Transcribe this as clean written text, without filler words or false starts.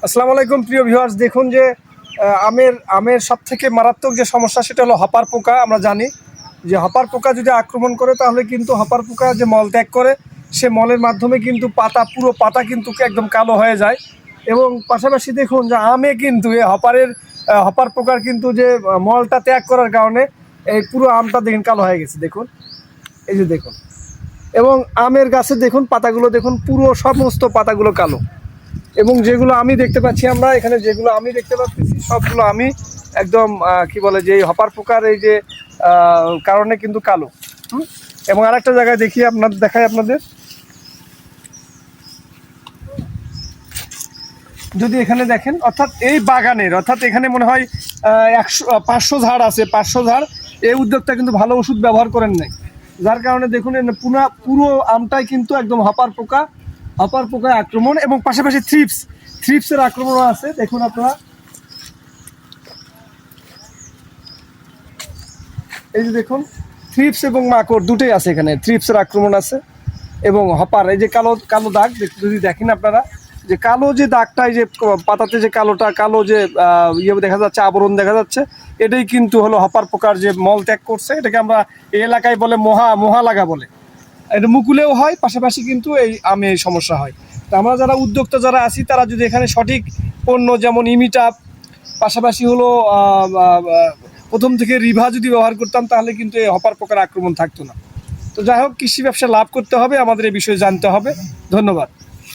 আসসালামু আলাইকুম প্রিয় ভিউয়ার্স, দেখুন যে আমের সবথেকে মারাত্মক যে সমস্যা সেটা হলো হপার পোকা। আমরা জানি যে হপার পোকা যদি আক্রমণ করে তাহলে কিন্তু হপার পোকা যে মল ত্যাগ করে সে মলের মাধ্যমে কিন্তু পুরো পাতা কিন্তু একদম কালো হয়ে যায়। এবং পাশাপাশি দেখুন যে আমে কিন্তু এই হপার পোকার কিন্তু যে মলটা ত্যাগ করার কারণে এই পুরো আমটা দেখুন কালো হয়ে গেছে। দেখুন, এই যে দেখুন, এবং আমের গাছে দেখুন পাতাগুলো দেখুন, পুরো সমস্ত পাতাগুলো কালো। এবং যেগুলো আমি দেখতে পাচ্ছি, আমরা এখানে যেগুলো আমি দেখতে পাচ্ছি সবগুলো আমি একদম কি বলে যে এই হপার পোকার এই যে কারণে কিন্তু কালো। এবং আরেকটা জায়গায় দেখাই আপনাদের, যদি এখানে দেখেন, অর্থাৎ এই বাগানের, অর্থাৎ এখানে মনে হয় 500 ঝাড় আছে, 500 ঝাড়। এই উদ্যোক্তা কিন্তু ভালো ওষুধ ব্যবহার করেন নাই, যার কারণে দেখুন পুরো আমটাই কিন্তু একদম হপার পোকায় আক্রমণ। এবং পাশাপাশি থ্রিপসের আক্রমণও আছে। দেখুন আপনারা, এই যে দেখুন, থ্রিপস এবং মাকড় দুটোই আছে এখানে। থ্রিপসের আক্রমণ আছে এবং হপার, এই যে কালো কালো দাগ যদি দেখেন আপনারা, যে কালো যে দাগটা, এই যে পাতাতে যে কালো যে দেখা যাচ্ছে, আবরণ দেখা যাচ্ছে, এটাই কিন্তু হলো হপার পোকার যে মল ত্যাগ করছে। এটাকে আমরা এই এলাকায় বলে মহা লাগা বলে। এটা মুকুলেও হয়, পাশাপাশি কিন্তু এই আমে এই সমস্যা হয়। তা আমরা যারা উদ্যোক্তা যারা আছি, তারা যদি এখানে সঠিক পণ্য যেমন ইমিটাপ, পাশাপাশি হলো প্রথম থেকে রিভা যদি ব্যবহার করতাম, তাহলে কিন্তু এই হপার পোকার আক্রমণ থাকতো না। তো যাই হোক, কৃষি ব্যবসা লাভ করতে হবে, আমাদের এই বিষয়ে জানতে হবে। ধন্যবাদ।